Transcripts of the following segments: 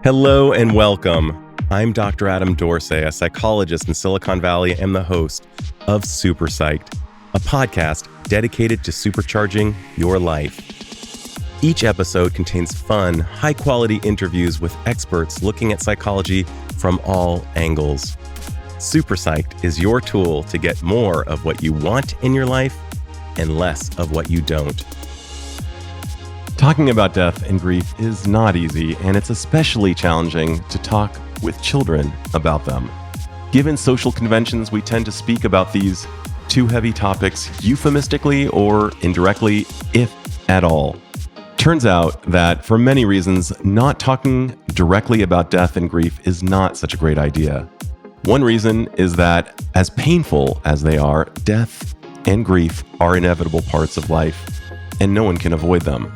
Hello and welcome. I'm Dr. Adam Dorsey, a psychologist in Silicon Valley and the host of Super Psyched, a podcast dedicated to supercharging your life. Each episode contains fun, high-quality interviews with experts looking at psychology from all angles. Super Psyched is your tool to get more of what you want in your life and less of what you don't. Talking about death and grief is not easy, and it's especially challenging to talk with children about them. Given social conventions, we tend to speak about these two heavy topics euphemistically or indirectly, if at all. Turns out that for many reasons, not talking directly about death and grief is not such a great idea. One reason is that, as painful as they are, death and grief are inevitable parts of life, and no one can avoid them.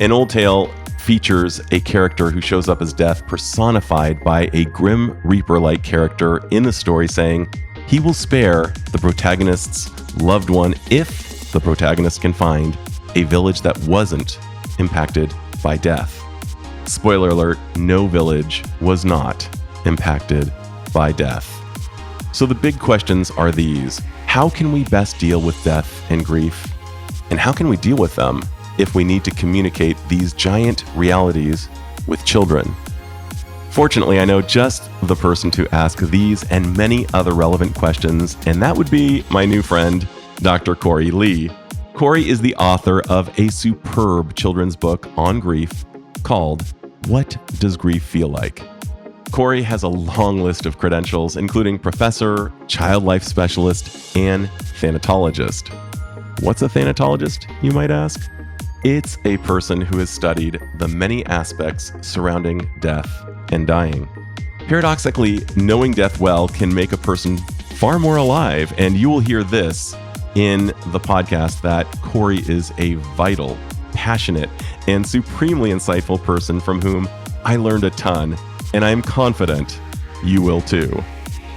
An old tale features a character who shows up as death personified by a grim reaper-like character in the story saying he will spare the protagonist's loved one if the protagonist can find a village that wasn't impacted by death. Spoiler alert, no village was not impacted by death. So the big questions are these: how can we best deal with death and grief? And how can we deal with them if we need to communicate these giant realities with children? Fortunately, I know just the person to ask these and many other relevant questions, and that would be my new friend, Dr. Korie Leigh. Korie is the author of a superb children's book on grief called What Does Grief Feel Like? Korie has a long list of credentials, including professor, child life specialist, and thanatologist. What's a thanatologist, you might ask? It's a person who has studied the many aspects surrounding death and dying. Paradoxically, knowing death well can make a person far more alive, and you will hear this in the podcast that Korie is a vital, passionate, and supremely insightful person from whom I learned a ton, and I'm confident you will too.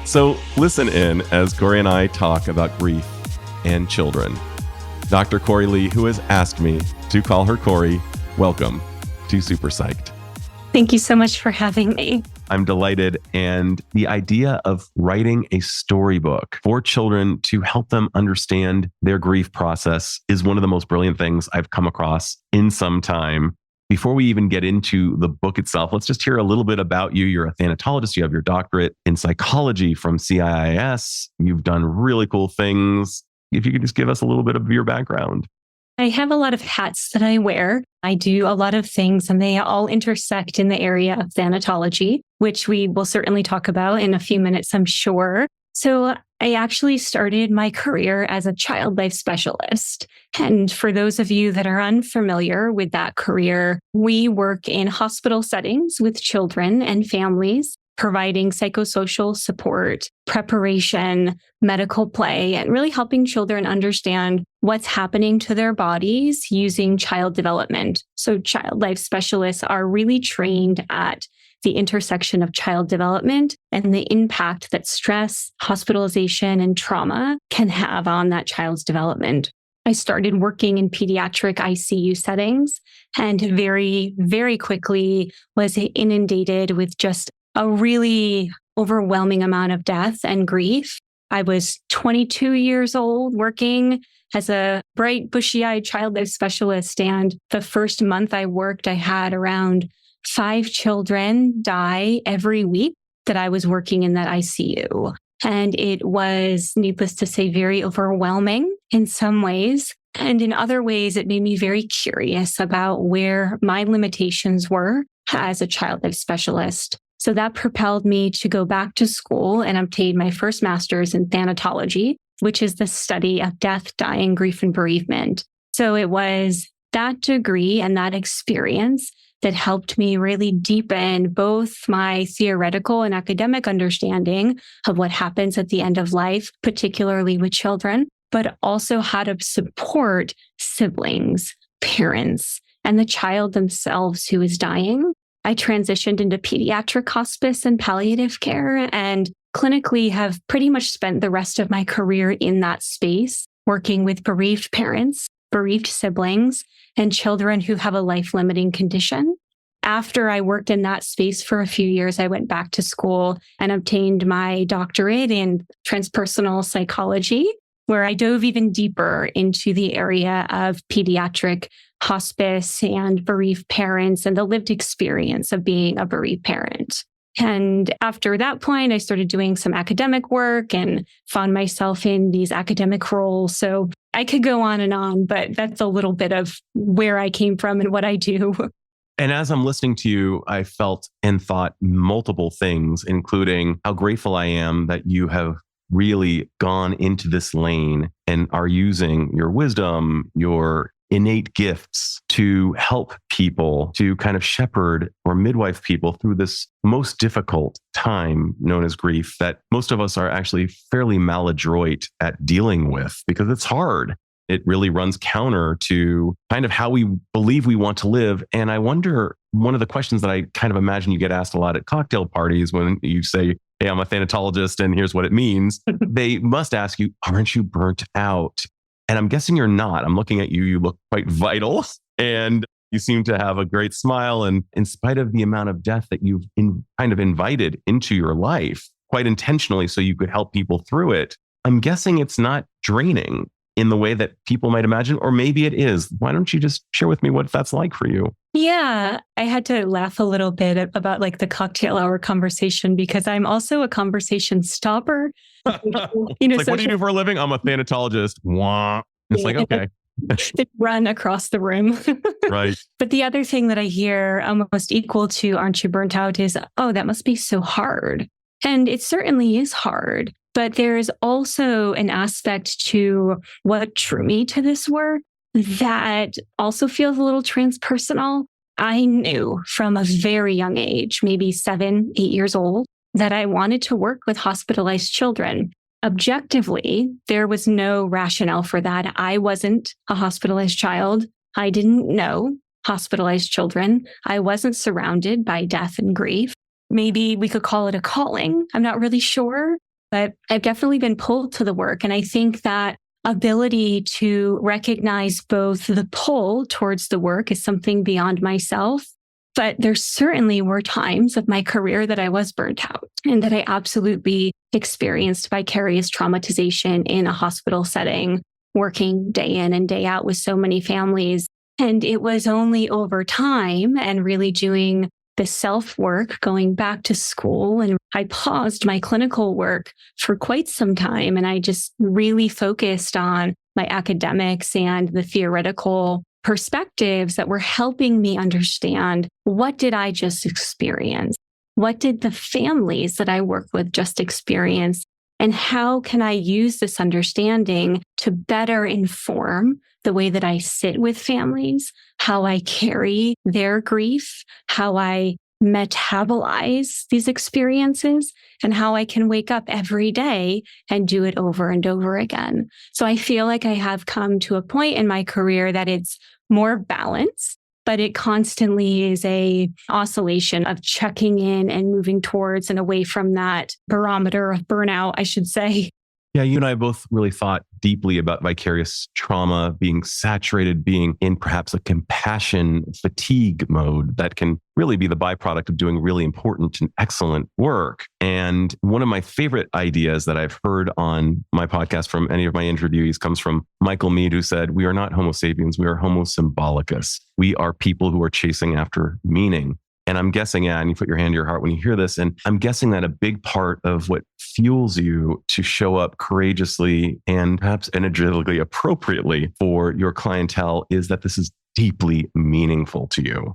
So listen in as Korie and I talk about grief and children. Dr. Korie Leigh, who has asked me to call her Korie, welcome to Super Psyched. Thank you so much for having me. I'm delighted. And the idea of writing a storybook for children to help them understand their grief process is one of the most brilliant things I've come across in some time. Before we even get into the book itself, let's just hear a little bit about you. You're a thanatologist. You have your doctorate in psychology from CIIS. You've done really cool things. If you could just give us a little bit of your background. I have a lot of hats that I wear. I do a lot of things, and they all intersect in the area of thanatology, which we will certainly talk about in a few minutes, I'm sure. So I actually started my career as a child life specialist. And for those of you that are unfamiliar with that career, we work in hospital settings with children and families, providing psychosocial support, preparation, medical play, and really helping children understand what's happening to their bodies using child development. So child life specialists are really trained at the intersection of child development and the impact that stress, hospitalization, and trauma can have on that child's development. I started working in pediatric ICU settings and very, very quickly was inundated with just a really overwhelming amount of death and grief. I was 22 years old working as a bright, bushy-eyed child life specialist. And the first month I worked, I had around 5 children die every week that I was working in that ICU. And it was, needless to say, very overwhelming in some ways. And in other ways, it made me very curious about where my limitations were as a child life specialist. So that propelled me to go back to school and obtain my first master's in thanatology, which is the study of death, dying, grief, and bereavement. So it was that degree and that experience that helped me really deepen both my theoretical and academic understanding of what happens at the end of life, particularly with children, but also how to support siblings, parents, and the child themselves who is dying. I transitioned into pediatric hospice and palliative care, and clinically have pretty much spent the rest of my career in that space, working with bereaved parents, bereaved siblings, and children who have a life-limiting condition. after I worked in that space for a few years, I went back to school and obtained my doctorate in transpersonal psychology, where I dove even deeper into the area of pediatric hospice and bereaved parents and the lived experience of being a bereaved parent. And after that point, I started doing some academic work and found myself in these academic roles. So I could go on, but that's a little bit of where I came from and what I do. And as I'm listening to you, I felt and thought multiple things, including how grateful I am that you have really gone into this lane and are using your wisdom, your innate gifts to help people, to kind of shepherd or midwife people through this most difficult time known as grief that most of us are actually fairly maladroit at dealing with because it's hard. It really runs counter to kind of how we believe we want to live. And I wonder, one of the questions that I kind of imagine you get asked a lot at cocktail parties when you say, hey, I'm a thanatologist and here's what it means. They must ask you, aren't you burnt out? And I'm guessing you're not. I'm looking at you. You look quite vital and you seem to have a great smile. And in spite of the amount of death that you've kind of invited into your life, quite intentionally so you could help people through it, I'm guessing it's not draining in the way that people might imagine, or maybe it is. Why don't you just share with me what that's like for you? Yeah, I had to laugh a little bit about like the cocktail hour conversation because I'm also a conversation stopper. It's like, what do you do for a living? I'm a thanatologist. Wah. It's like, okay. Run across the room. Right. But the other thing that I hear almost equal to aren't you burnt out is, oh, that must be so hard. And it certainly is hard. But there's also an aspect to what drew me to this work that also feels a little transpersonal. I knew from a very young age, maybe 7, 8 years old, that I wanted to work with hospitalized children. Objectively, there was no rationale for that. I wasn't a hospitalized child. I didn't know hospitalized children. I wasn't surrounded by death and grief. Maybe we could call it a calling. I'm not really sure. But I've definitely been pulled to the work. And I think that ability to recognize both the pull towards the work is something beyond myself. But there certainly were times of my career that I was burnt out and that I absolutely experienced vicarious traumatization in a hospital setting, working day in and day out with so many families. And it was only over time and really doing the self-work, going back to school. And I paused my clinical work for quite some time. And I just really focused on my academics and the theoretical perspectives that were helping me understand, what did I just experience? What did the families that I work with just experience? And how can I use this understanding to better inform the way that I sit with families, how I carry their grief, how I metabolize these experiences, and how I can wake up every day and do it over and over again. So I feel like I have come to a point in my career that it's more balanced, but it constantly is a oscillation of checking in and moving towards and away from that barometer of burnout, I should say. Yeah, you and I both really thought deeply about vicarious trauma being saturated, being in perhaps a compassion fatigue mode that can really be the byproduct of doing really important and excellent work. And one of my favorite ideas that I've heard on my podcast from any of my interviewees comes from Michael Mead, who said, we are not Homo sapiens, we are Homo symbolicus. We are people who are chasing after meaning. And I'm guessing, and you put your hand to your heart when you hear this, and I'm guessing that a big part of what fuels you to show up courageously and perhaps energetically appropriately for your clientele is that this is deeply meaningful to you.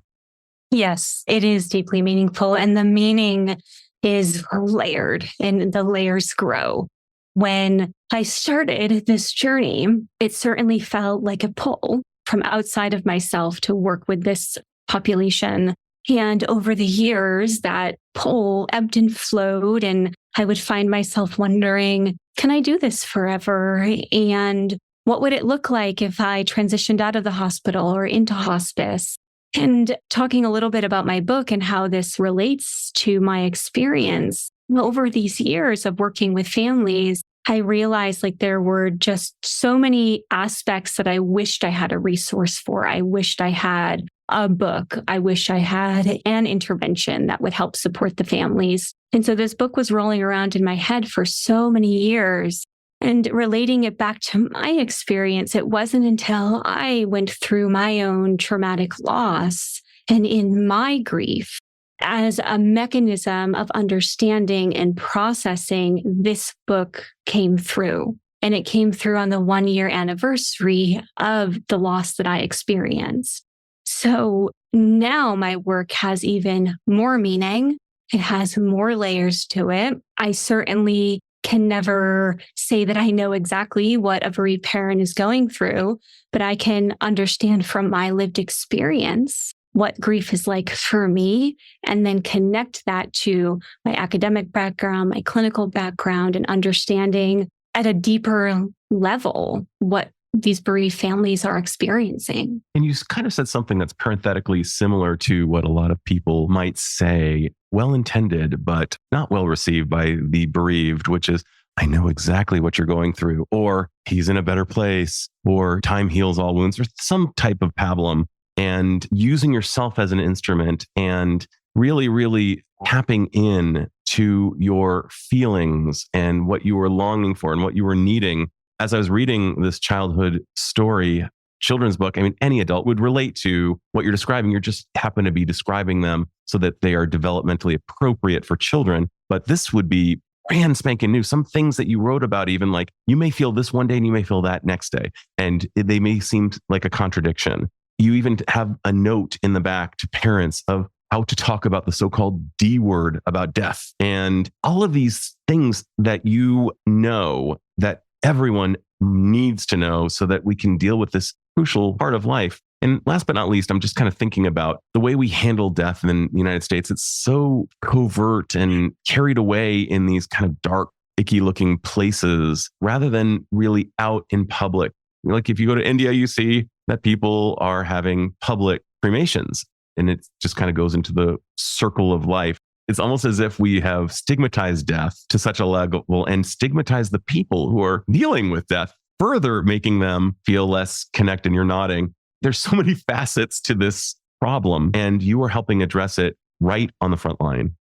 Yes, it is deeply meaningful. And the meaning is layered and the layers grow. When I started this journey, it certainly felt like a pull from outside of myself to work with this population. And over the years, that pull ebbed and flowed, and I would find myself wondering, can I do this forever? And what would it look like if I transitioned out of the hospital or into hospice? And talking a little bit about my book and how this relates to my experience over these years of working with families, I realized like there were just so many aspects that I wished I had a resource for. I wished I had a book. I wish I had an intervention that would help support the families. And so this book was rolling around in my head for so many years. And relating it back to my experience, it wasn't until I went through my own traumatic loss and in my grief as a mechanism of understanding and processing, this book came through. And it came through on the 1-year anniversary of the loss that I experienced. So now my work has even more meaning. It has more layers to it. I certainly can never say that I know exactly what a bereaved parent is going through, but I can understand from my lived experience what grief is like for me, and then connect that to my academic background, my clinical background, and understanding at a deeper level what these bereaved families are experiencing. And you kind of said something that's parenthetically similar to what a lot of people might say, well intended, but not well received by the bereaved, which is, I know exactly what you're going through, or he's in a better place, or time heals all wounds, or some type of pablum. And using yourself as an instrument and really, really tapping in to your feelings and what you were longing for and what you were needing. As I was reading this childhood story, children's book, I mean, any adult would relate to what you're describing. You just happen to be describing them so that they are developmentally appropriate for children. But this would be brand spanking new. Some things that you wrote about, even like you may feel this one day and you may feel that next day. And they may seem like a contradiction. You even have a note in the back to parents of how to talk about the so-called D word about death and all of these things that you know that everyone needs to know so that we can deal with this crucial part of life. And last but not least, I'm just kind of thinking about the way we handle death in the United States. It's so covert and carried away in these kind of dark, icky looking places rather than really out in public. Like if you go to India, you see that people are having public cremations, and it just kind of goes into the circle of life. It's almost as if we have stigmatized death to such a level and stigmatized the people who are dealing with death, further making them feel less connected. You're nodding. There's so many facets to this problem, and you are helping address it right on the front line.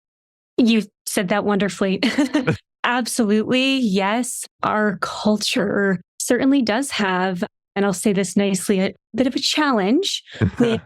You said that wonderfully. Absolutely. Yes. Our culture certainly does have, and I'll say this nicely, a bit of a challenge with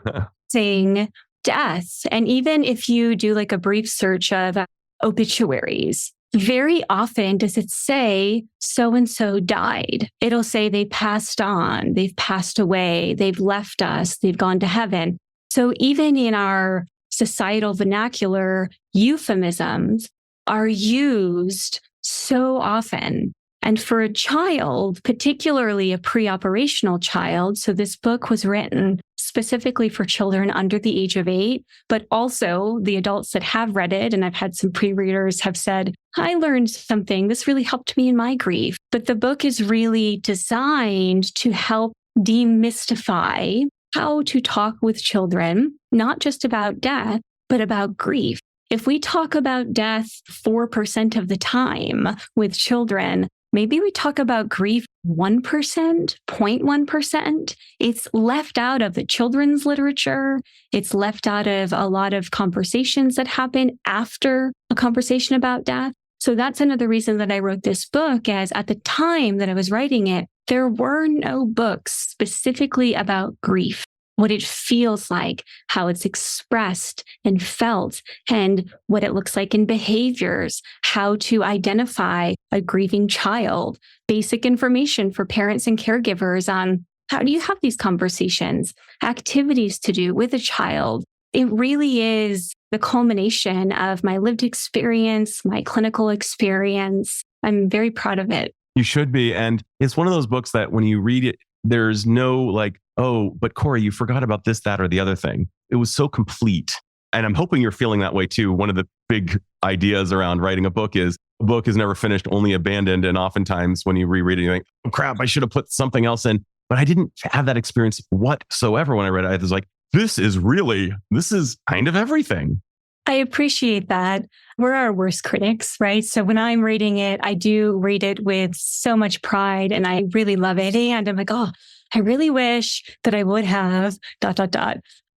saying death. And even if you do like a brief search of obituaries, very often does it say so-and-so died. It'll say they passed on, they've passed away, they've left us, they've gone to heaven. So even in our societal vernacular, euphemisms are used so often. And for a child, particularly a pre-operational child, so this book was written specifically for children under the age of 8, but also the adults that have read it, and I've had some pre-readers have said, I learned something. This really helped me in my grief. But the book is really designed to help demystify how to talk with children, not just about death, but about grief. If we talk about death 4% of the time with children, maybe we talk about grief 1%, 0.1%. It's left out of the children's literature. It's left out of a lot of conversations that happen after a conversation about death. So that's another reason that I wrote this book, as at the time that I was writing it, there were no books specifically about grief, what it feels like, how it's expressed and felt, and what it looks like in behaviors, how to identify a grieving child, basic information for parents and caregivers on how do you have these conversations, activities to do with a child. It really is the culmination of my lived experience, my clinical experience. I'm very proud of it. You should be. And it's one of those books that when you read it, there's no like, oh, but Korie, you forgot about this, that, or the other thing. It was so complete. And I'm hoping you're feeling that way too. One of the big ideas around writing a book is never finished, only abandoned. And oftentimes when you reread it, you think, oh crap, I should have put something else in. But I didn't have that experience whatsoever when I read it. I was like, this is kind of everything. I appreciate that. We're our worst critics, right? So when I'm reading it, I do read it with so much pride and I really love it. And I'm like, oh, I really wish that I would have ...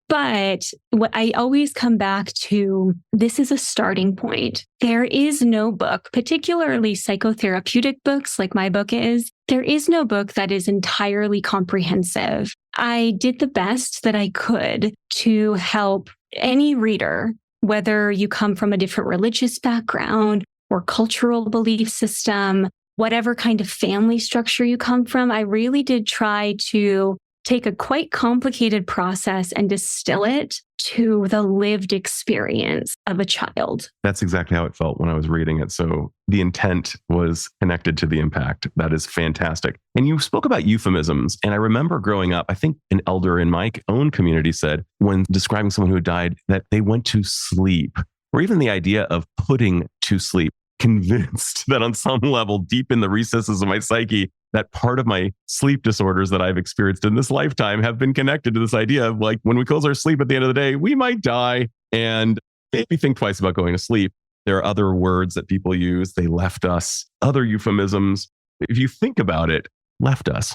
But what I always come back to, this is a starting point. There is no book, particularly psychotherapeutic books like my book is, there is no book that is entirely comprehensive. I did the best that I could to help any reader, whether you come from a different religious background or cultural belief system, whatever kind of family structure you come from. I really did try to take a quite complicated process and distill it to the lived experience of a child. That's exactly how it felt when I was reading it. So the intent was connected to the impact. That is fantastic. And you spoke about euphemisms. And I remember growing up, I think an elder in my own community said, when describing someone who had died, that they went to sleep, or even the idea of putting to sleep. Convinced that on some level, deep in the recesses of my psyche, that part of my sleep disorders that I've experienced in this lifetime have been connected to this idea of like, when we close our sleep at the end of the day, we might die, and maybe think twice about going to sleep. There are other words that people use. They left us, other euphemisms. If you think about it, left us.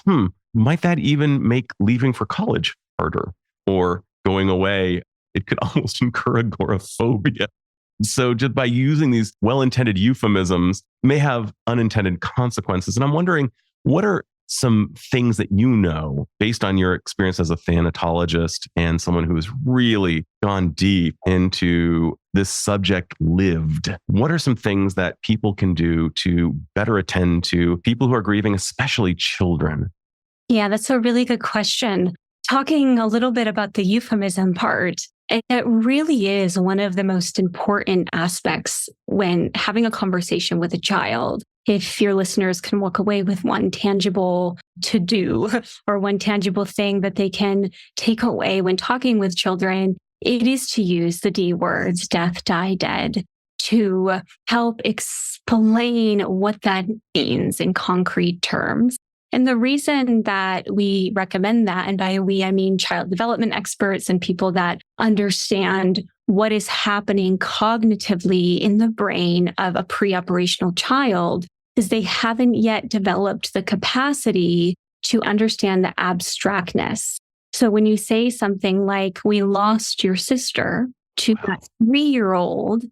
Might that even make leaving for college harder, or going away? It could almost incur agoraphobia. So just by using these well-intended euphemisms may have unintended consequences. And I'm wondering, what are some things that you know, based on your experience as a thanatologist and someone who has really gone deep into this subject lived? What are some things that people can do to better attend to people who are grieving, especially children? Yeah, that's a really good question. Talking a little bit about the euphemism part, it really is one of the most important aspects when having a conversation with a child. If your listeners can walk away with one tangible to do or one tangible thing that they can take away when talking with children, it is to use the D words, death, die, dead, to help explain what that means in concrete terms. And the reason that we recommend that, and by we, I mean child development experts and people that understand what is happening cognitively in the brain of a pre-operational child, is they haven't yet developed the capacity to understand the abstractness. So when you say something like, we lost your sister, to that 3-year-old,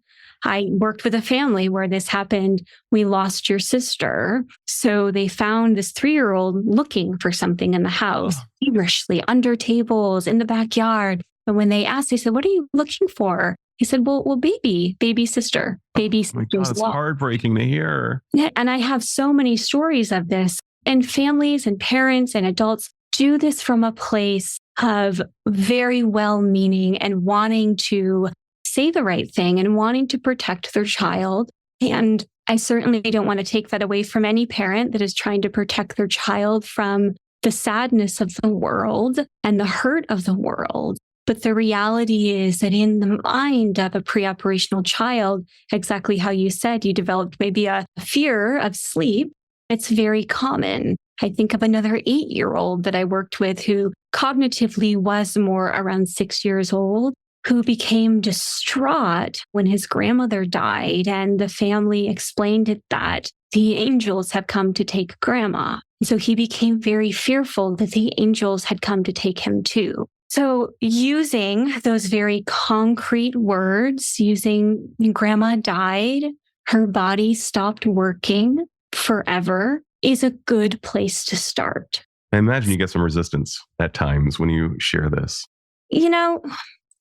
I worked with a family where this happened. We lost your sister. So they found this 3-year-old looking for something in the house, feverishly under tables, in the backyard. And when they asked, they said, what are you looking for? He said, well, baby sister, baby sister's Oh my God, it's heartbreaking to hear. Yeah, and I have so many stories of this. And families and parents and adults do this from a place of very well-meaning and wanting to say the right thing and wanting to protect their child. And I certainly don't want to take that away from any parent that is trying to protect their child from the sadness of the world and the hurt of the world. But the reality is that in the mind of a pre-operational child, exactly how you said, you developed maybe a fear of sleep. It's very common. I think of another 8-year-old that I worked with who cognitively was more around 6 years old, who became distraught when his grandmother died. And the family explained it that the angels have come to take grandma. So he became very fearful that the angels had come to take him too. So using those very concrete words, using grandma died, her body stopped working forever, is a good place to start. I imagine you get some resistance at times when you share this.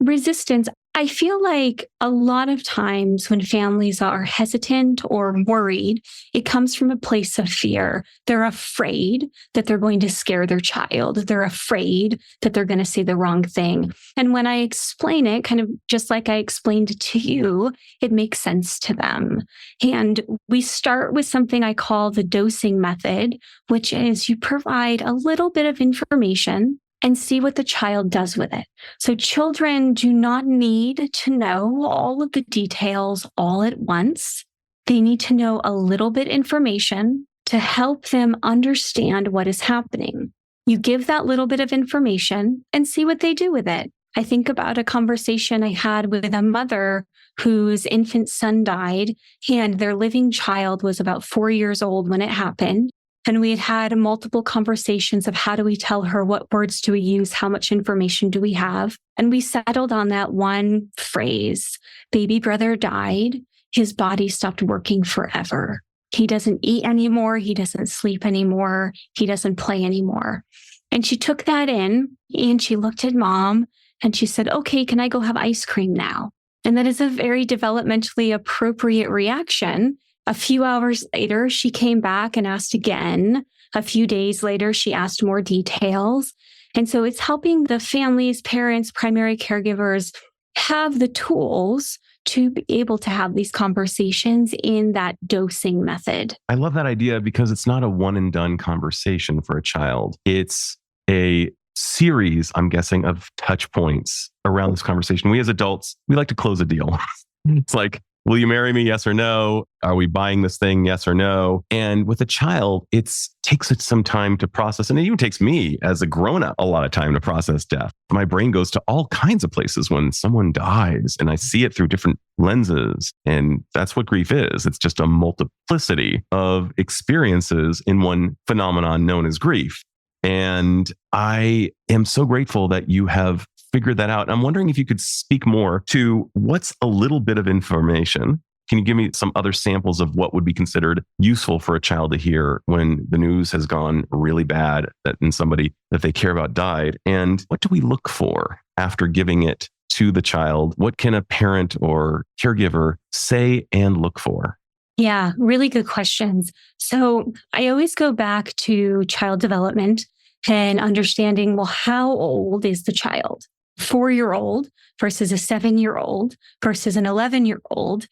Resistance. I feel like a lot of times when families are hesitant or worried, it comes from a place of fear. They're afraid that they're going to scare their child. They're afraid that they're going to say the wrong thing. And when I explain it, kind of just like I explained it to you, it makes sense to them. And we start with something I call the dosing method, which is you provide a little bit of information and see what the child does with it. So children do not need to know all of the details all at once. They need to know a little bit information to help them understand what is happening. You give that little bit of information and see what they do with it. I think about a conversation I had with a mother whose infant son died, and their living child was about 4 years old when it happened. And we had had multiple conversations of how do we tell her, what words do we use, how much information do we have? And we settled on that one phrase: baby brother died. His body stopped working forever. He doesn't eat anymore. He doesn't sleep anymore. He doesn't play anymore. And she took that in and she looked at mom and she said, okay, can I go have ice cream now? And that is a very developmentally appropriate reaction. A few hours later, she came back and asked again. A few days later, she asked more details. And so it's helping the families, parents, primary caregivers have the tools to be able to have these conversations in that dosing method. I love that idea because it's not a one and done conversation for a child. It's a series, I'm guessing, of touch points around this conversation. We as adults, we like to close a deal. It's like, will you marry me? Yes or no? Are we buying this thing? Yes or no? And with a child, it takes it some time to process. And it even takes me as a grown-up a lot of time to process death. My brain goes to all kinds of places when someone dies, and I see it through different lenses. And that's what grief is. It's just a multiplicity of experiences in one phenomenon known as grief. And I am so grateful that you have figured that out. I'm wondering if you could speak more to what's a little bit of information. Can you give me some other samples of what would be considered useful for a child to hear when the news has gone really bad and somebody that they care about died? And what do we look for after giving it to the child? What can a parent or caregiver say and look for? Yeah, really good questions. So I always go back to child development and understanding, well, how old is the child? 4-year-old versus a 7-year-old versus an 11-year-old.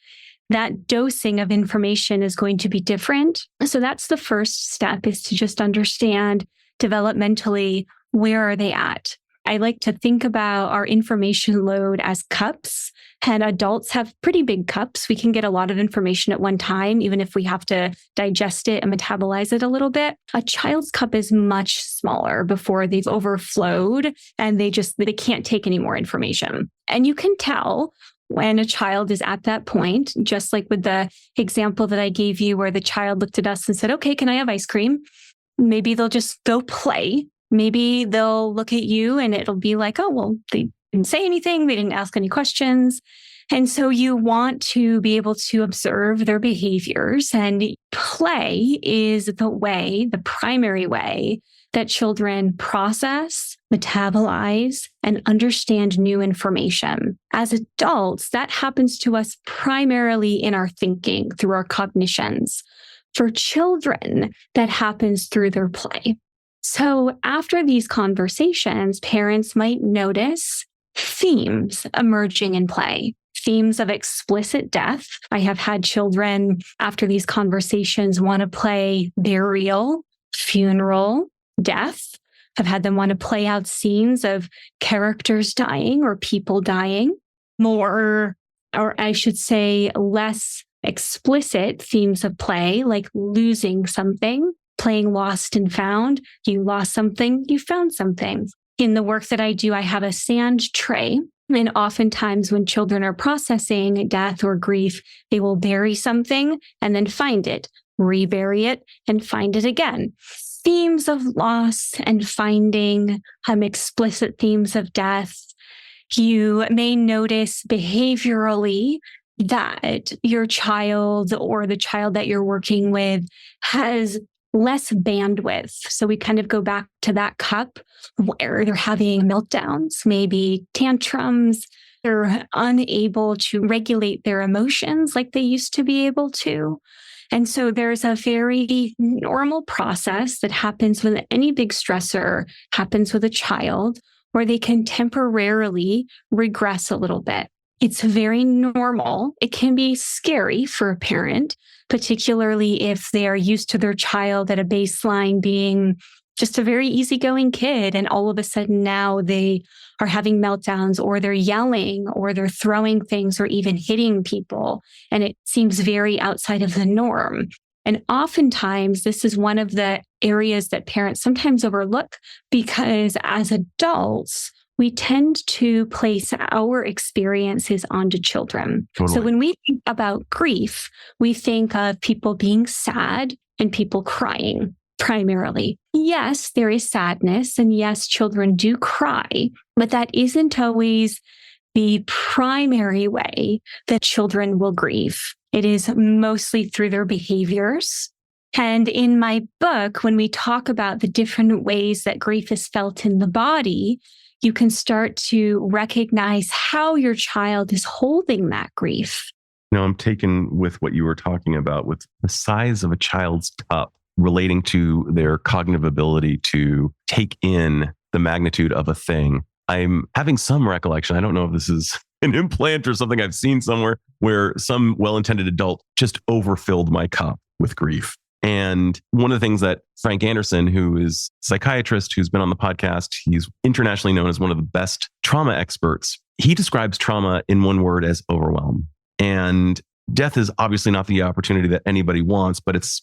That dosing of information is going to be different. So that's the first step, is to just understand developmentally, where are they at? I like to think about our information load as cups, and adults have pretty big cups. We can get a lot of information at one time, even if we have to digest it and metabolize it a little bit. A child's cup is much smaller before they've overflowed and they can't take any more information. And you can tell when a child is at that point, just like with the example that I gave you where the child looked at us and said, okay, can I have ice cream? Maybe they'll just go play. Maybe they'll look at you and it'll be like, oh, well, they didn't say anything. They didn't ask any questions. And so you want to be able to observe their behaviors, and play is the primary way that children process, metabolize, and understand new information. As adults, that happens to us primarily in our thinking, through our cognitions. For children, that happens through their play. So after these conversations, parents might notice themes emerging in play, themes of explicit death. I have had children after these conversations want to play burial, funeral, death. I've had them want to play out scenes of characters dying or people dying. More, or I should say, less explicit themes of play, like losing something. Playing lost and found. You lost something, you found something. In the work that I do, I have a sand tray. And oftentimes when children are processing death or grief, they will bury something and then find it, rebury it, and find it again. Themes of loss and finding, explicit themes of death. You may notice behaviorally that your child or the child that you're working with has less bandwidth. So we kind of go back to that cup where they're having meltdowns, maybe tantrums. They're unable to regulate their emotions like they used to be able to. And so there's a very normal process that happens when any big stressor happens with a child, where they can temporarily regress a little bit. It's very normal. It can be scary for a parent, particularly if they are used to their child at a baseline being just a very easygoing kid. And all of a sudden now they are having meltdowns, or they're yelling, or they're throwing things, or even hitting people. And it seems very outside of the norm. And oftentimes this is one of the areas that parents sometimes overlook, because as adults, we tend to place our experiences onto children. Totally. So when we think about grief, we think of people being sad and people crying. primarily. Yes, there is sadness, and yes, children do cry, but that isn't always the primary way that children will grieve. It is mostly through their behaviors. And in my book, when we talk about the different ways that grief is felt in the body, you can start to recognize how your child is holding that grief. I'm taken with what you were talking about with the size of a child's cup relating to their cognitive ability to take in the magnitude of a thing. I'm having some recollection. I don't know if this is an implant or something I've seen somewhere where some well-intended adult just overfilled my cup with grief. And one of the things that Frank Anderson, who is a psychiatrist who's been on the podcast, he's internationally known as one of the best trauma experts. He describes trauma in one word as overwhelm. And death is obviously not the opportunity that anybody wants, but it's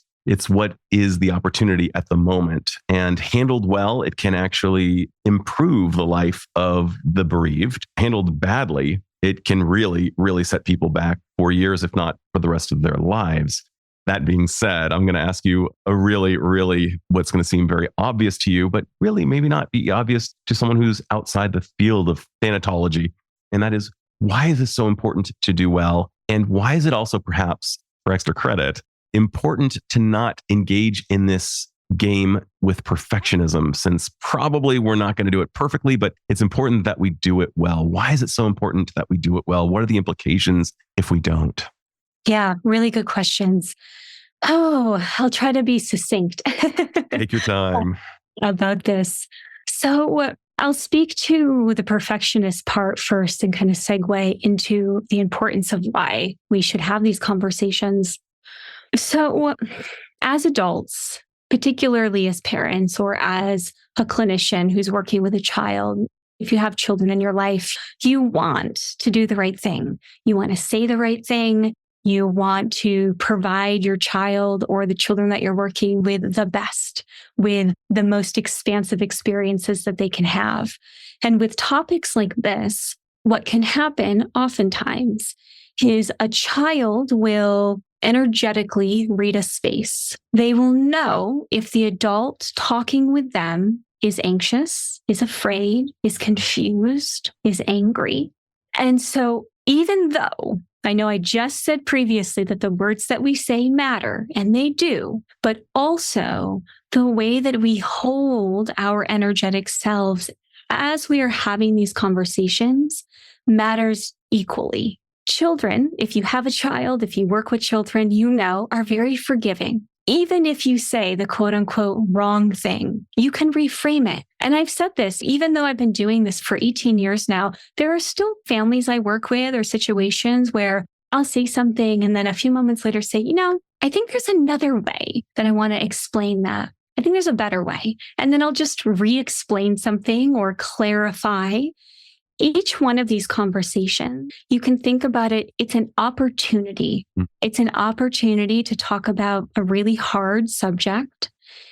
what is the opportunity at the moment. And handled well, it can actually improve the life of the bereaved. Handled badly, it can really, really set people back for years, if not for the rest of their lives. That being said, I'm going to ask you a really, really what's going to seem very obvious to you, but really maybe not be obvious to someone who's outside the field of thanatology. And that is, why is this so important to do well? And why is it also perhaps, for extra credit, important to not engage in this game with perfectionism, since probably we're not going to do it perfectly, but it's important that we do it well. Why is it so important that we do it well? What are the implications if we don't? Yeah, really good questions. Oh, I'll try to be succinct. Take your time. About this. So I'll speak to the perfectionist part first and kind of segue into the importance of why we should have these conversations. So as adults, particularly as parents or as a clinician who's working with a child, if you have children in your life, you want to do the right thing. You want to say the right thing. You want to provide your child or the children that you're working with the best, with the most expansive experiences that they can have. And with topics like this, what can happen oftentimes is a child will energetically read a space. They will know if the adult talking with them is anxious, is afraid, is confused, is angry. And so even though I know I just said previously that the words that we say matter, and they do, but also the way that we hold our energetic selves as we are having these conversations matters equally. Children, if you have a child, if you work with children, are very forgiving. Even if you say the quote unquote wrong thing, you can reframe it. And I've said this, even though I've been doing this for 18 years now, there are still families I work with or situations where I'll say something and then a few moments later say, I think there's another way that I want to explain that. I think there's a better way. And then I'll just re-explain something or clarify. Each one of these conversations, you can think about it, it's an opportunity. It's an opportunity to talk about a really hard subject.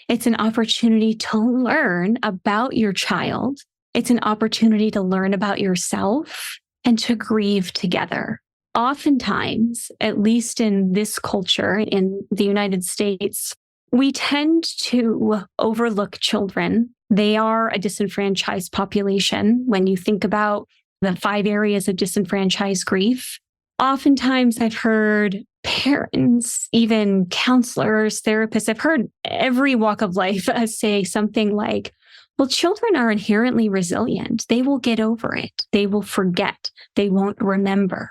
It's an opportunity to learn about your child. It's an opportunity to learn about yourself and to grieve together. Oftentimes, at least in this culture in the United States, we tend to overlook children. They are a disenfranchised population. When you think about the 5 areas of disenfranchised grief, oftentimes I've heard parents, even counselors, therapists, I've heard every walk of life say something like, well, children are inherently resilient. They will get over it. They will forget. They won't remember.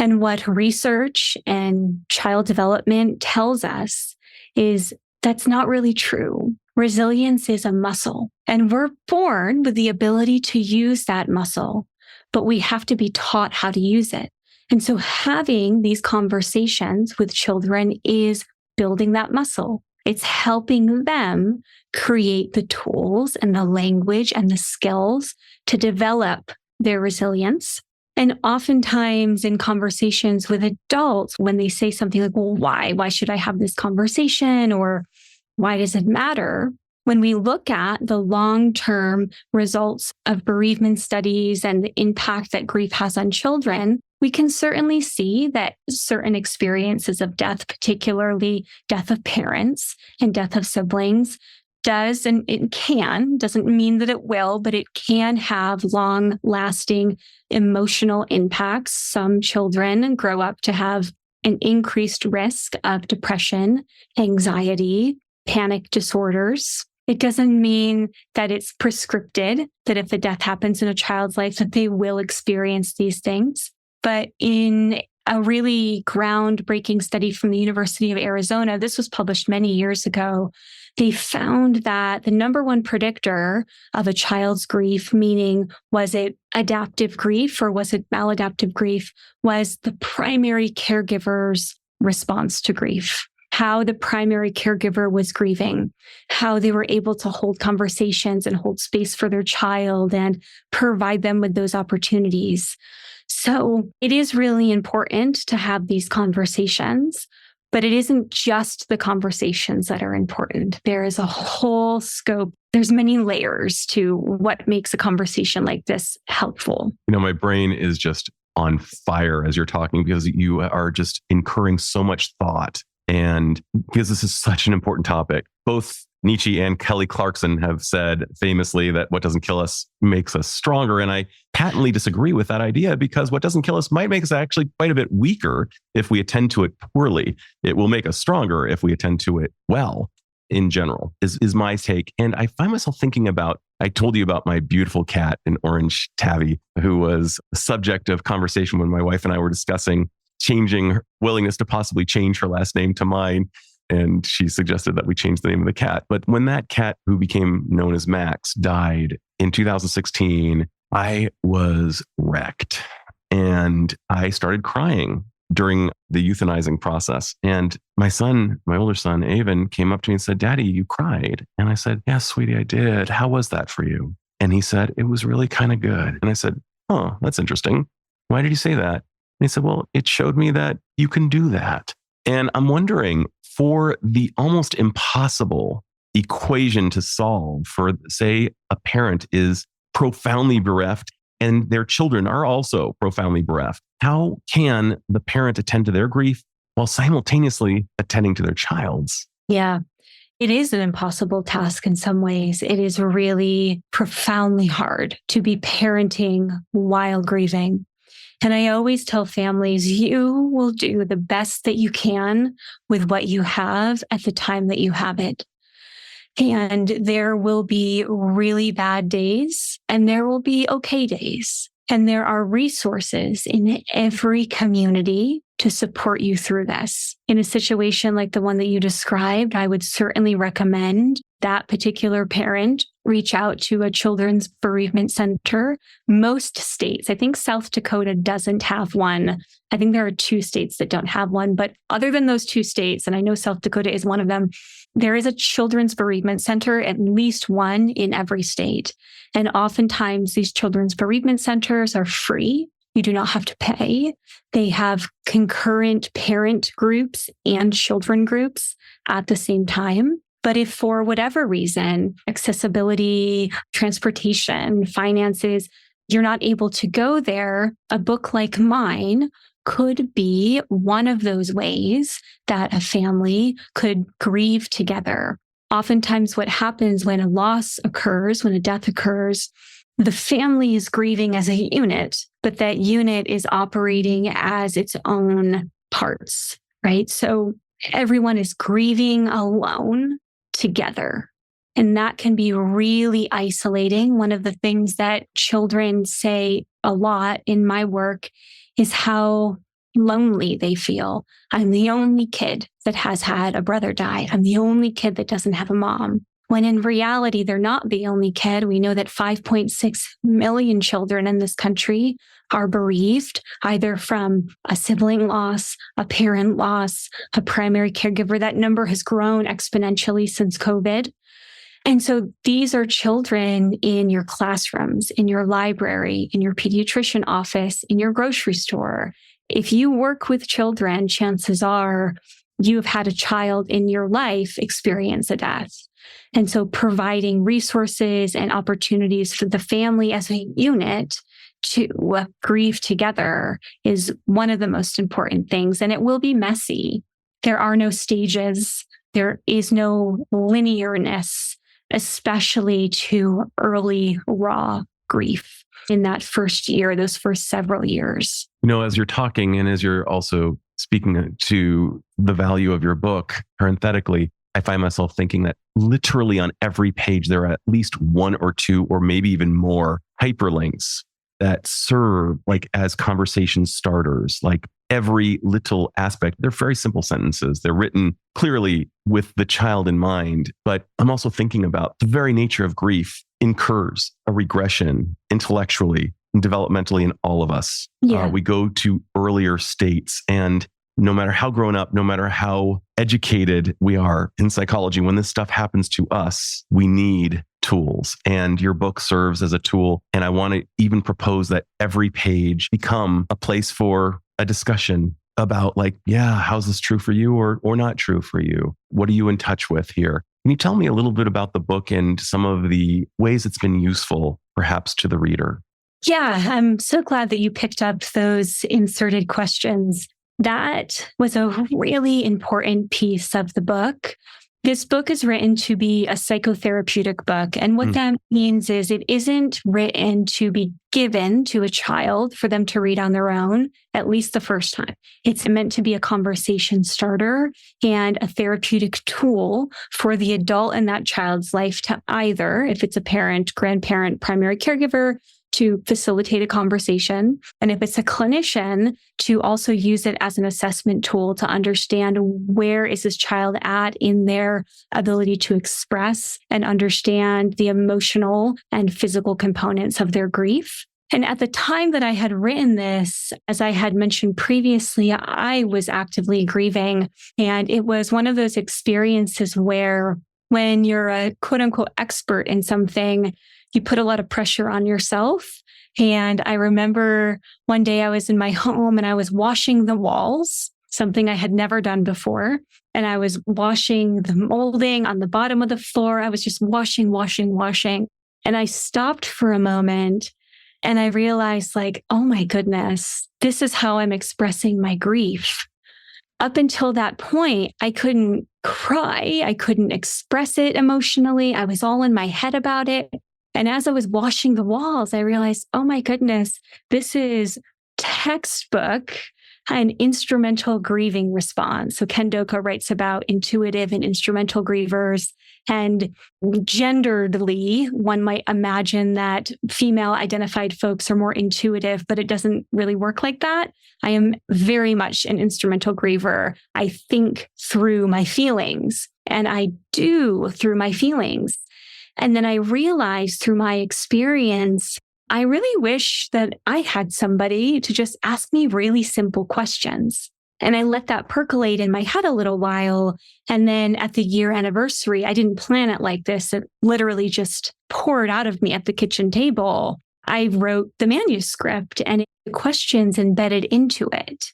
And what research and child development tells us is that's not really true. Resilience is a muscle, and we're born with the ability to use that muscle, but we have to be taught how to use it. And so having these conversations with children is building that muscle. It's helping them create the tools and the language and the skills to develop their resilience. And oftentimes in conversations with adults, when they say something like, well, why should I have this conversation? Or why does it matter? when we look at the long-term results of bereavement studies and the impact that grief has on children, we can certainly see that certain experiences of death, particularly death of parents and death of siblings, does, and it can, doesn't mean that it will, but it can have long-lasting emotional impacts. Some children grow up to have an increased risk of depression, anxiety, panic disorders. It doesn't mean that it's prescripted, that if a death happens in a child's life, that they will experience these things. But in a really groundbreaking study from the University of Arizona, this was published many years ago, they found that the number one predictor of a child's grief, meaning was it adaptive grief or was it maladaptive grief, was the primary caregiver's response to grief. How the primary caregiver was grieving, how they were able to hold conversations and hold space for their child and provide them with those opportunities. So it is really important to have these conversations, but it isn't just the conversations that are important. There is a whole scope. There's many layers to what makes a conversation like this helpful. My brain is just on fire as you're talking because you are just incurring so much thought. And because this is such an important topic, both Nietzsche and Kelly Clarkson have said famously that what doesn't kill us makes us stronger. And I patently disagree with that idea because what doesn't kill us might make us actually quite a bit weaker if we attend to it poorly. It will make us stronger if we attend to it well, in general, is my take. And I find myself thinking about, I told you about my beautiful cat, an orange tabby, who was a subject of conversation when my wife and I were discussing changing her willingness to possibly change her last name to mine. And she suggested that we change the name of the cat. But when that cat, who became known as Max, died in 2016, I was wrecked. And I started crying during the euthanizing process. And my older son, Avon, came up to me and said, "Daddy, you cried." And I said, "Yes, sweetie, I did. How was that for you?" And he said, "It was really kind of good." And I said, "Oh, that's interesting. Why did you say that?" And he said, "Well, it showed me that you can do that." And I'm wondering, for the almost impossible equation to solve for, say, a parent is profoundly bereft and their children are also profoundly bereft, how can the parent attend to their grief while simultaneously attending to their child's? Yeah, it is an impossible task in some ways. It is really profoundly hard to be parenting while grieving. And I always tell families, you will do the best that you can with what you have at the time that you have it. And there will be really bad days and there will be okay days. And there are resources in every community to support you through this. In a situation like the one that you described, I would certainly recommend that particular parent reach out to a children's bereavement center. Most states, I think South Dakota doesn't have one. I think there are 2 states that don't have one. But other than those 2 states, and I know South Dakota is one of them, there is a children's bereavement center, at least one in every state. And oftentimes these children's bereavement centers are free. You do not have to pay. They have concurrent parent groups and children groups at the same time. But if for whatever reason, accessibility, transportation, finances, you're not able to go there, a book like mine could be one of those ways that a family could grieve together. Oftentimes what happens when a loss occurs, when a death occurs, the family is grieving as a unit, but that unit is operating as its own parts, right? So everyone is grieving alone together. And that can be really isolating. One of the things that children say a lot in my work is how lonely they feel. I'm the only kid that has had a brother die. I'm the only kid that doesn't have a mom. When in reality, they're not the only kid. We know that 5.6 million children in this country are bereaved, either from a sibling loss, a parent loss, a primary caregiver. That number has grown exponentially since COVID. And so these are children in your classrooms, in your library, in your pediatrician office, in your grocery store. If you work with children, chances are you've had a child in your life experience a death. And so providing resources and opportunities for the family as a unit to grieve together is one of the most important things. And it will be messy. There are no stages. There is no linearness, especially to early raw grief in that first year, those first several years. As you're talking and as you're also speaking to the value of your book, parenthetically, I find myself thinking that literally on every page, there are at least one or two, or maybe even more hyperlinks that serve as conversation starters, every little aspect. They're very simple sentences. They're written clearly with the child in mind. But I'm also thinking about the very nature of grief incurs a regression intellectually and developmentally in all of us. Yeah. We go to earlier states, and no matter how grown up, no matter how educated we are in psychology, when this stuff happens to us, we need tools. And your book serves as a tool. And I want to even propose that every page become a place for a discussion about how's this true for you or not true for you? What are you in touch with here? Can you tell me a little bit about the book and some of the ways it's been useful, perhaps, to the reader? Yeah, I'm so glad that you picked up those inserted questions. That was a really important piece of the book. This book is written to be a psychotherapeutic book. And what that means is it isn't written to be given to a child for them to read on their own, at least the first time. It's meant to be a conversation starter and a therapeutic tool for the adult in that child's life to either, if it's a parent, grandparent, primary caregiver, to facilitate a conversation. And if it's a clinician, to also use it as an assessment tool to understand where is this child at in their ability to express and understand the emotional and physical components of their grief. And at the time that I had written this, as I had mentioned previously, I was actively grieving. And it was one of those experiences where when you're a quote unquote expert in something, you put a lot of pressure on yourself. And I remember one day I was in my home and I was washing the walls, something I had never done before. And I was washing the molding on the bottom of the floor. I was just washing. And I stopped for a moment and I realized oh my goodness, this is how I'm expressing my grief. Up until that point, I couldn't cry. I couldn't express it emotionally. I was all in my head about it. And as I was washing the walls, I realized, oh my goodness, this is textbook an instrumental grieving response. So Ken Doka writes about intuitive and instrumental grievers. And genderedly, one might imagine that female identified folks are more intuitive, but it doesn't really work like that. I am very much an instrumental griever. I think through my feelings and I do through my feelings. And then I realized through my experience, I really wish that I had somebody to just ask me really simple questions. And I let that percolate in my head a little while. And then at the year anniversary, I didn't plan it like this. It literally just poured out of me at the kitchen table. I wrote the manuscript and the questions embedded into it.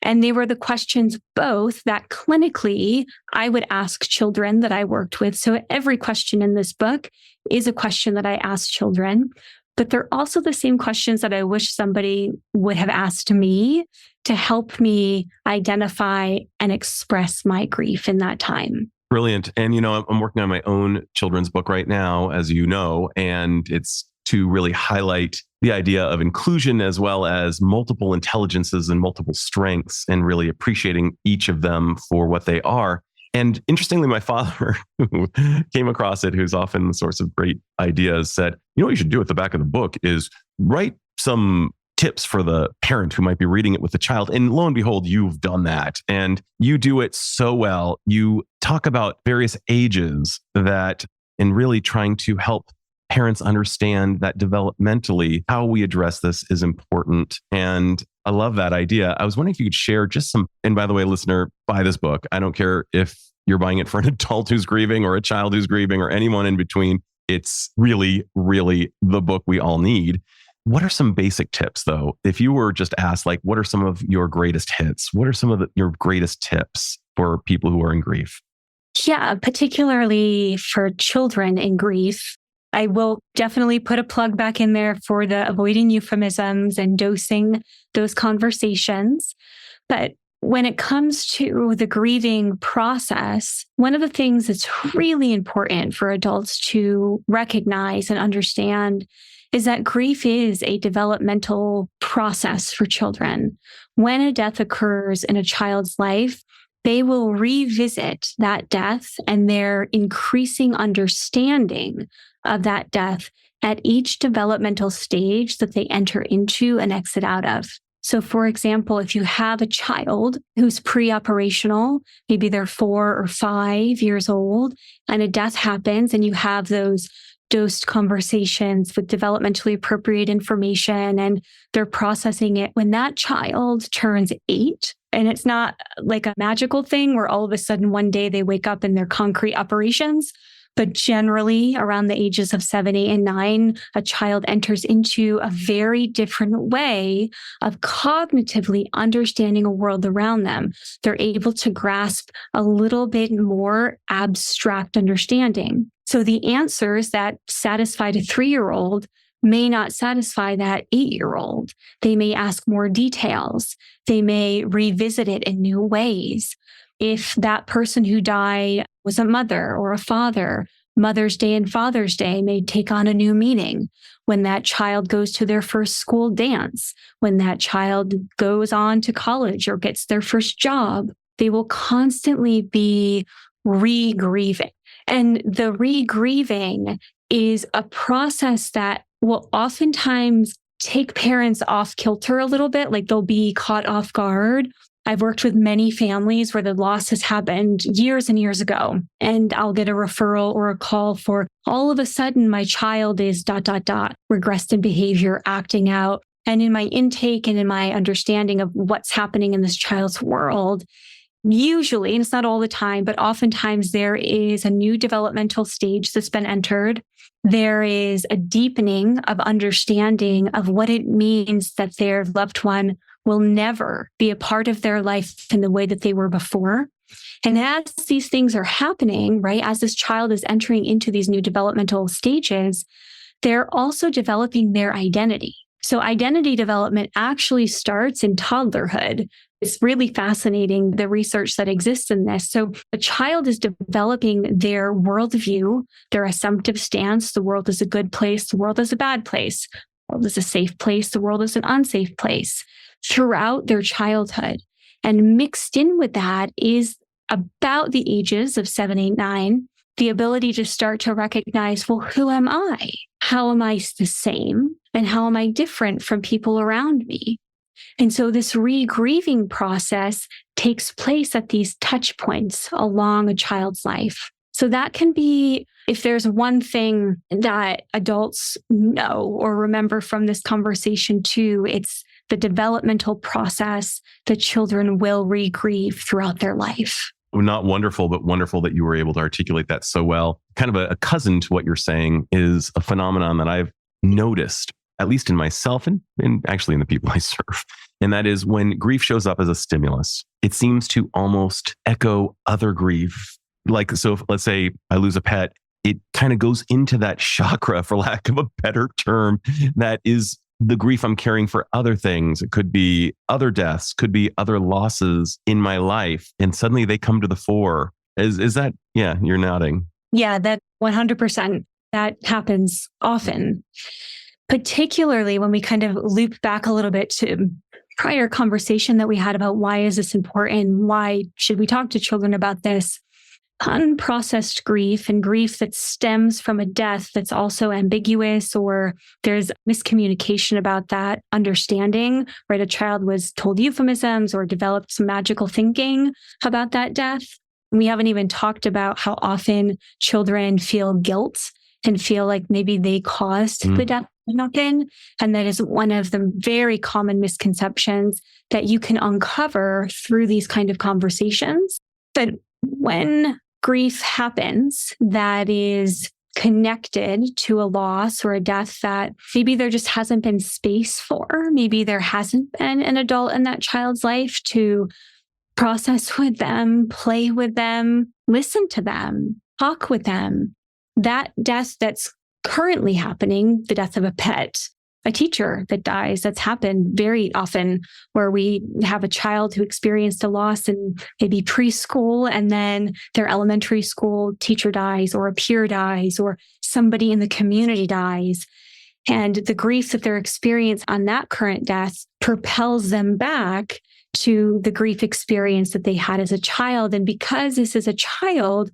And they were the questions both that clinically I would ask children that I worked with. So every question in this book is a question that I asked children, but they're also the same questions that I wish somebody would have asked me to help me identify and express my grief in that time. Brilliant. And, I'm working on my own children's book right now, as you know, and it's to really highlight the idea of inclusion as well as multiple intelligences and multiple strengths and really appreciating each of them for what they are. And interestingly, my father, who came across it, who's often the source of great ideas, said, what you should do at the back of the book is write some tips for the parent who might be reading it with the child. And lo and behold, you've done that. And you do it so well. You talk about various ages that, and really trying to help parents understand that developmentally, how we address this is important. And I love that idea. I was wondering if you could share just some, and by the way, listener, buy this book. I don't care if you're buying it for an adult who's grieving or a child who's grieving or anyone in between. It's really, really the book we all need. What are some basic tips though? If you were just asked, what are some of your greatest hits? What are some of your greatest tips for people who are in grief? Yeah, particularly for children in grief. I will definitely put a plug back in there for the avoiding euphemisms and dosing those conversations. But when it comes to the grieving process, one of the things that's really important for adults to recognize and understand is that grief is a developmental process for children. When a death occurs in a child's life, they will revisit that death and their increasing understanding of that death at each developmental stage that they enter into and exit out of. So, for example, if you have a child who's pre-operational, maybe they're 4 or 5 years old, and a death happens, and you have those dosed conversations with developmentally appropriate information, and they're processing it. When that child turns 8, and it's not like a magical thing where all of a sudden one day they wake up and they're concrete operations, but generally around the ages of 7, 8, and 9, a child enters into a very different way of cognitively understanding a world around them. They're able to grasp a little bit more abstract understanding. So the answers that satisfied a 3-year-old may not satisfy that 8-year-old. They may ask more details. They may revisit it in new ways. If that person who died was a mother or a father, Mother's Day and Father's Day may take on a new meaning. When that child goes to their first school dance, when that child goes on to college or gets their first job, they will constantly be re-grieving. And the re-grieving is a process that will oftentimes take parents off kilter a little bit, like they'll be caught off guard. I've worked with many families where the loss has happened years and years ago, and I'll get a referral or a call for all of a sudden my child is ... regressed in behavior, acting out. And in my intake and in my understanding of what's happening in this child's world, usually, and it's not all the time, but oftentimes there is a new developmental stage that's been entered. There is a deepening of understanding of what it means that their loved one will never be a part of their life in the way that they were before. And as these things are happening, right, as this child is entering into these new developmental stages, they're also developing their identity. So identity development actually starts in toddlerhood. It's really fascinating, the research that exists in this. So a child is developing their worldview, their assumptive stance. The world is a good place. The world is a bad place. The world is a safe place. The world is an unsafe place throughout their childhood. And mixed in with that is about the ages of 7, 8, 9, the ability to start to recognize, well, who am I? How am I the same? And how am I different from people around me? And so this re-grieving process takes place at these touch points along a child's life. So that can be, if there's one thing that adults know or remember from this conversation too, it's the developmental process that children will re-grieve throughout their life. Not wonderful, but wonderful that you were able to articulate that so well. Kind of a cousin to what you're saying is a phenomenon that I've noticed, at least in myself and actually in the people I serve. And that is when grief shows up as a stimulus, it seems to almost echo other grief. Like, so if, let's say I lose a pet, it kind of goes into that chakra, for lack of a better term, that is the grief I'm carrying for other things. It could be other deaths, could be other losses in my life. And suddenly they come to the fore. Is that, yeah, you're nodding. Yeah, that 100%. That happens often, particularly when we kind of loop back a little bit to prior conversation that we had about why is this important? Why should we talk to children about this? Unprocessed grief and grief that stems from a death that's also ambiguous, or there's miscommunication about that understanding, right? A child was told euphemisms or developed some magical thinking about that death. We haven't even talked about how often children feel guilt and feel like maybe they caused the death to happen. And that is one of the very common misconceptions that you can uncover through these kind of conversations. That when grief happens that is connected to a loss or a death that maybe there just hasn't been space for, maybe there hasn't been an adult in that child's life to process with them, play with them, listen to them, talk with them. That death that's currently happening, the death of a pet, a teacher that dies, that's happened very often where we have a child who experienced a loss in maybe preschool and then their elementary school teacher dies or a peer dies or somebody in the community dies. And the grief that they're experiencing on that current death propels them back to the grief experience that they had as a child. And because this is a child,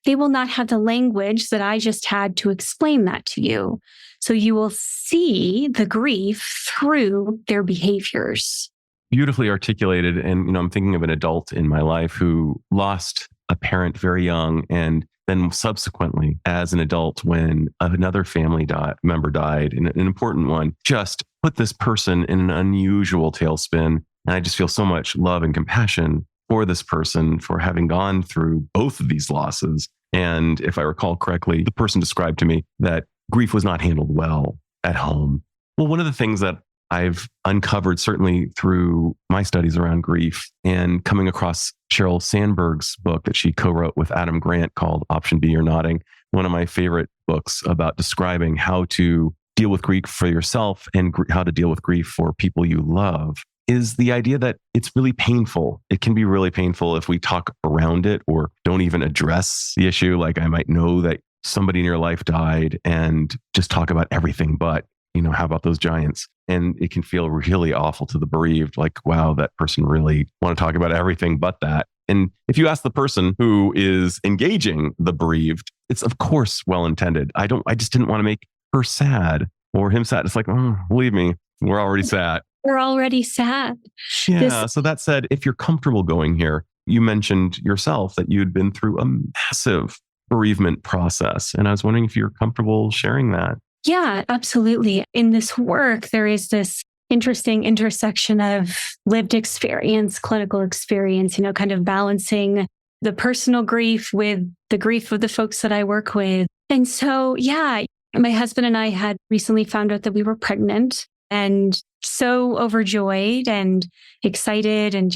they will not have the language that I just had to explain that to you. So you will see the grief through their behaviors. Beautifully articulated. And, I'm thinking of an adult in my life who lost a parent very young. And then subsequently, as an adult, when another family member died, and an important one, just put this person in an unusual tailspin. And I just feel so much love and compassion for this person for having gone through both of these losses. And if I recall correctly, the person described to me that grief was not handled well at home. Well, one of the things that I've uncovered, certainly through my studies around grief and coming across Sheryl Sandberg's book that she co-wrote with Adam Grant called Option B, You're Nodding, one of my favorite books about describing how to deal with grief for yourself and how to deal with grief for people you love, is the idea that it's really painful. It can be really painful if we talk around it or don't even address the issue. Like I might know that somebody in your life died and just talk about everything but, how about those giants? And it can feel really awful to the bereaved. Like, wow, that person really want to talk about everything but that. And if you ask the person who is engaging the bereaved, it's of course well-intended. I just didn't want to make her sad or him sad. It's like, believe me, we're already sad. We're already sad. Yeah. So that said, if you're comfortable going here, you mentioned yourself that you'd been through a massive bereavement process. And I was wondering if you're comfortable sharing that. Yeah, absolutely. In this work, there is this interesting intersection of lived experience, clinical experience, kind of balancing the personal grief with the grief of the folks that I work with. And so, yeah, my husband and I had recently found out that we were pregnant and so overjoyed and excited. And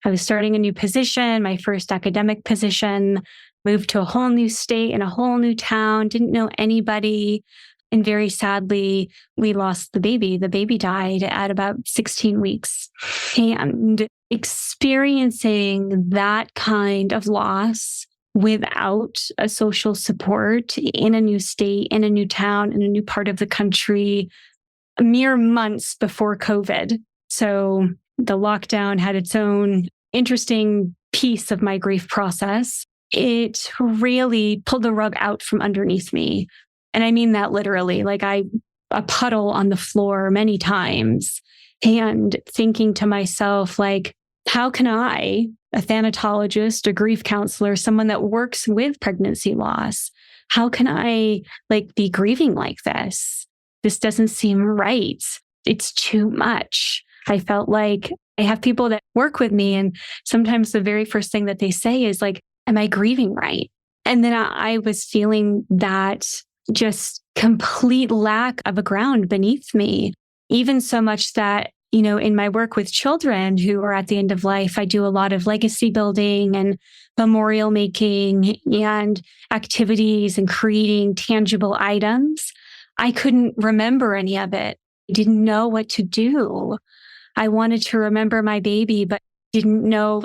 I was starting a new position, my first academic position, moved to a whole new state in a whole new town, didn't know anybody. And very sadly, we lost the baby. The baby died at about 16 weeks. And experiencing that kind of loss without a social support in a new state, in a new town, in a new part of the country, mere months before COVID. So the lockdown had its own interesting piece of my grief process. It really pulled the rug out from underneath me. And I mean that literally, like a puddle on the floor many times, and thinking to myself, like, how can I, a thanatologist, a grief counselor, someone that works with pregnancy loss, how can I be grieving like this? This doesn't seem right. It's too much. I felt like I have people that work with me, and sometimes the very first thing that they say is like, am I grieving right? And then I was feeling that just complete lack of a ground beneath me, even so much that, in my work with children who are at the end of life, I do a lot of legacy building and memorial making and activities and creating tangible items. I couldn't remember any of it. I didn't know what to do. I wanted to remember my baby, but didn't know,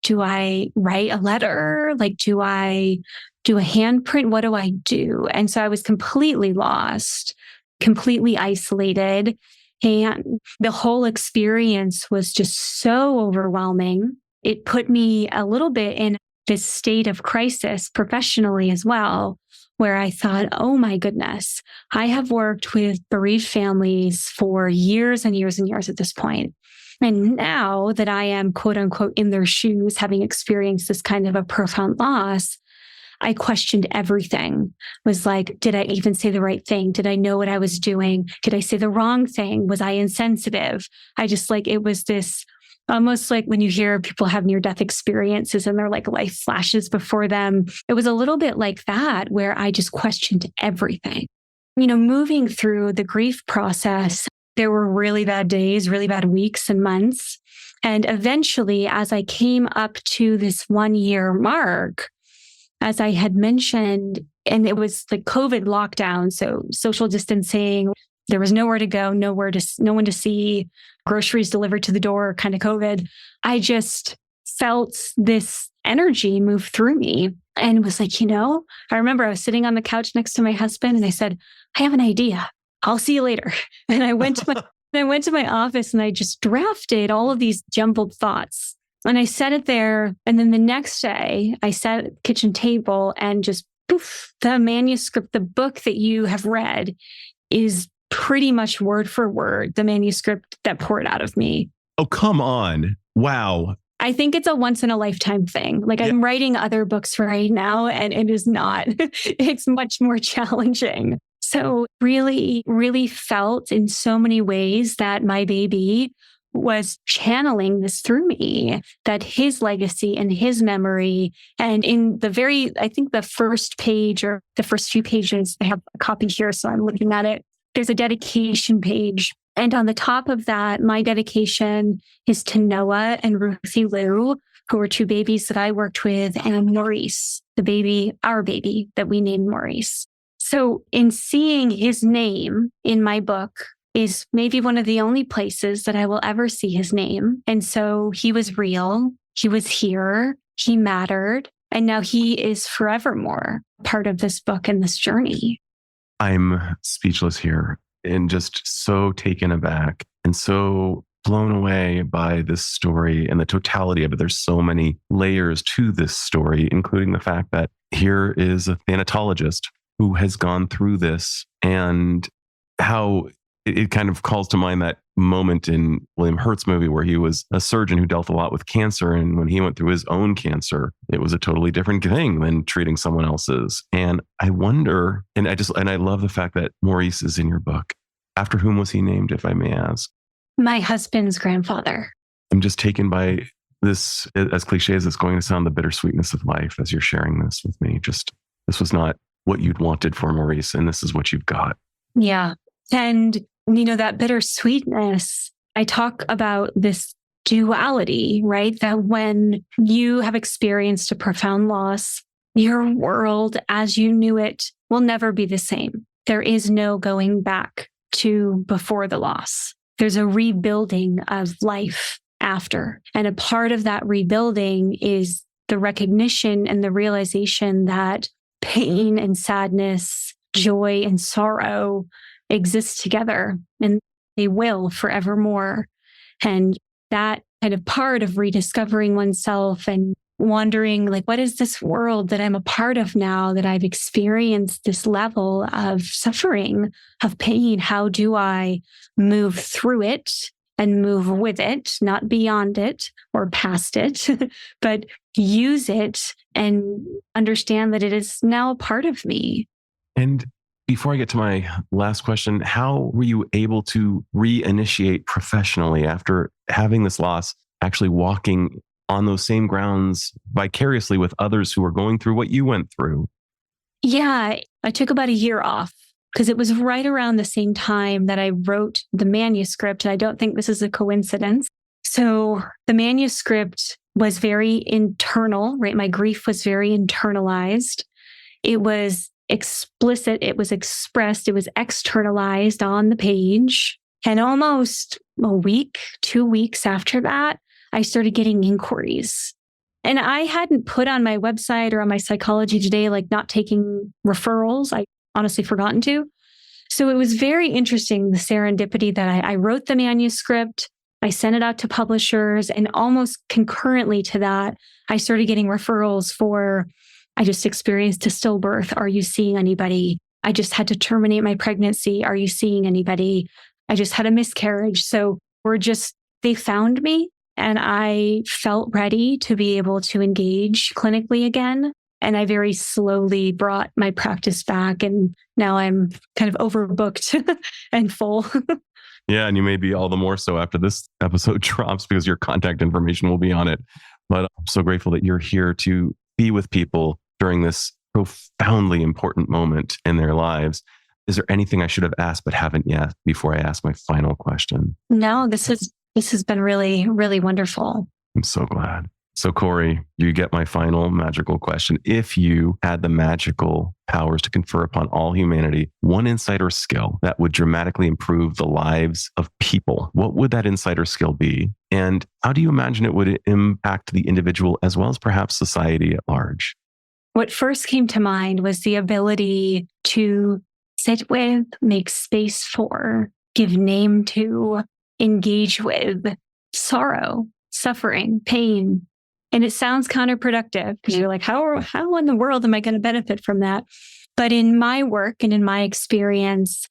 do I write a letter? Do I do a handprint? What do I do? And so I was completely lost, completely isolated. And the whole experience was just so overwhelming. It put me a little bit in this state of crisis professionally as well, where I thought, oh my goodness, I have worked with bereaved families for years and years and years at this point. And now that I am, quote unquote, in their shoes, having experienced this kind of a profound loss, I questioned everything. Was like, did I even say the right thing? Did I know what I was doing? Did I say the wrong thing? Was I insensitive? It was this almost like when you hear people have near-death experiences and their life flashes before them. It was a little bit like that, where I just questioned everything. Moving through the grief process, there were really bad days, really bad weeks and months. And eventually, as I came up to this 1 year mark, as I had mentioned, and it was like COVID lockdown, so social distancing, there was nowhere to go, no one to see, groceries delivered to the door, kind of COVID. I just felt this energy move through me and was like, I remember I was sitting on the couch next to my husband and I said, I have an idea. I'll see you later. And I went to my office and I just drafted all of these jumbled thoughts. And I set it there. And then the next day I sat at the kitchen table and just poof, the manuscript, the book that you have read is pretty much word for word the manuscript that poured out of me. Oh, come on. Wow. I think it's a once in a lifetime thing. Like I'm writing other books right now and it is not. It's much more challenging. So really, really felt in so many ways that my baby was channeling this through me, that his legacy and his memory. And in I think the first page or the first few pages, I have a copy here, so I'm looking at it. There's a dedication page. And on the top of that, my dedication is to Noah and Ruthie Lou, who were two babies that I worked with, and Maurice, our baby that we named Maurice. So in seeing his name in my book is maybe one of the only places that I will ever see his name. And so he was real. He was here. He mattered. And now he is forevermore part of this book and this journey. I'm speechless here and just so taken aback and so blown away by this story and the totality of it. There's so many layers to this story, including the fact that here is a thanatologist who has gone through this, and how it kind of calls to mind that moment in William Hurt's movie where he was a surgeon who dealt a lot with cancer. And when he went through his own cancer, it was a totally different thing than treating someone else's. And I wonder, and I love the fact that Maurice is in your book. After whom was he named, if I may ask? My husband's grandfather. I'm just taken by this, as cliche as it's going to sound, the bittersweetness of life as you're sharing this with me. This was not what you'd wanted for Maurice, and this is what you've got. Yeah. And, that bittersweetness, I talk about this duality, right? That when you have experienced a profound loss, your world as you knew it will never be the same. There is no going back to before the loss. There's a rebuilding of life after. And a part of that rebuilding is the recognition and the realization that pain and sadness, joy and sorrow exist together, and they will forevermore. And that kind of part of rediscovering oneself and wondering, like, what is this world that I'm a part of now that I've experienced this level of suffering, of pain? How do I move through it and move with it, not beyond it or past it, but use it and understand that it is now a part of me? And before I get to my last question, how were you able to reinitiate professionally after having this loss, actually walking on those same grounds vicariously with others who are going through what you went through? Yeah, I took about a year off because it was right around the same time that I wrote the manuscript. And I don't think this is a coincidence. So the manuscript was very internal, right? My grief was very internalized. It was explicit. It was expressed. It was externalized on the page. And almost a week, 2 weeks after that, I started getting inquiries. And I hadn't put on my website or on my Psychology Today, like not taking referrals. I honestly forgotten to. So it was very interesting, the serendipity that I wrote the manuscript. I sent it out to publishers, and almost concurrently to that, I started getting referrals for, I just experienced a stillbirth. Are you seeing anybody? I just had to terminate my pregnancy. Are you seeing anybody? I just had a miscarriage. So they found me, and I felt ready to be able to engage clinically again. And I very slowly brought my practice back. And now I'm kind of overbooked and full. Yeah, and you may be all the more so after this episode drops because your contact information will be on it. But I'm so grateful that you're here to be with people during this profoundly important moment in their lives. Is there anything I should have asked but haven't yet before I ask my final question? No, this has This has been really, really wonderful. I'm so glad. So Korie, you get my final magical question. If you had the magical powers to confer upon all humanity one insight or skill that would dramatically improve the lives of people, what would that insight or skill be? And how do you imagine it would impact the individual as well as perhaps society at large? What first came to mind was the ability to sit with, make space for, give name to, engage with sorrow, suffering, pain. And it sounds counterproductive because you're like, how in the world am I going to benefit from that? But in my work and in my experience,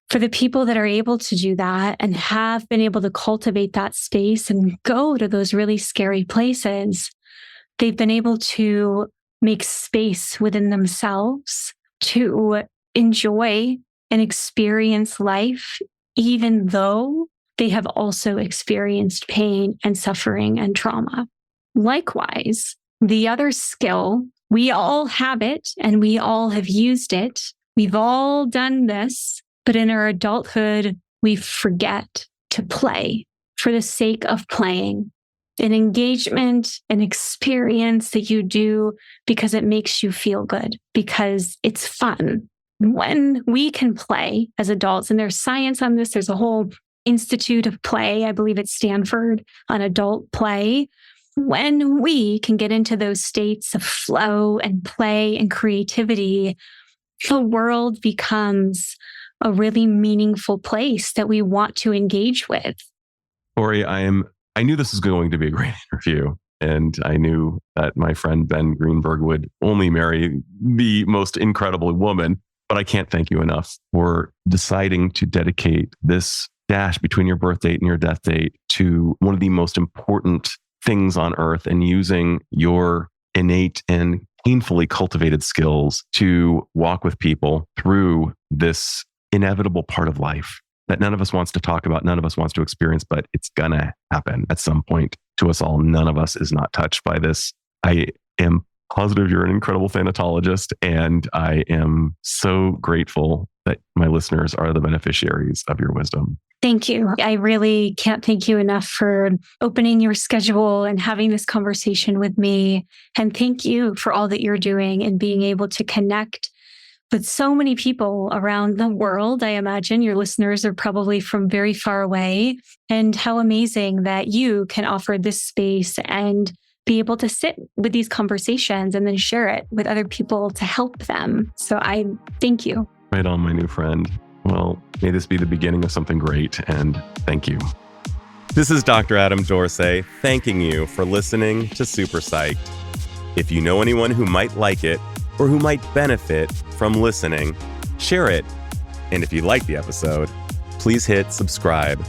for the people that are able to do that and have been able to cultivate that space and go to those really scary places, they've been able to make space within themselves to enjoy and experience life, even though they have also experienced pain and suffering and trauma. Likewise, the other skill, we all have it and we all have used it. We've all done this, but in our adulthood, we forget to play for the sake of playing. An engagement, an experience that you do because it makes you feel good, because it's fun. When we can play as adults, and there's science on this, there's a whole Institute of Play, I believe at Stanford, on adult play. When we can get into those states of flow and play and creativity, the world becomes a really meaningful place that we want to engage with. Korie, I knew this was going to be a great interview, and I knew that my friend Ben Greenberg would only marry the most incredible woman, but I can't thank you enough for deciding to dedicate this dash between your birth date and your death date to one of the most important things on earth, and using your innate and painfully cultivated skills to walk with people through this inevitable part of life that none of us wants to talk about, none of us wants to experience, but it's gonna happen at some point to us all. None of us is not touched by this. I am positive you're an incredible thanatologist, and I am so grateful that my listeners are the beneficiaries of your wisdom. Thank you. I really can't thank you enough for opening your schedule and having this conversation with me. And thank you for all that you're doing and being able to connect with so many people around the world. I imagine your listeners are probably from very far away, and how amazing that you can offer this space and be able to sit with these conversations and then share it with other people to help them. So I thank you. Right on, my new friend. Well, may this be the beginning of something great, and thank you. This is Dr. Adam Dorsey thanking you for listening to Super Psyched. If you know anyone who might like it or who might benefit from listening, share it. And if you like the episode, please hit subscribe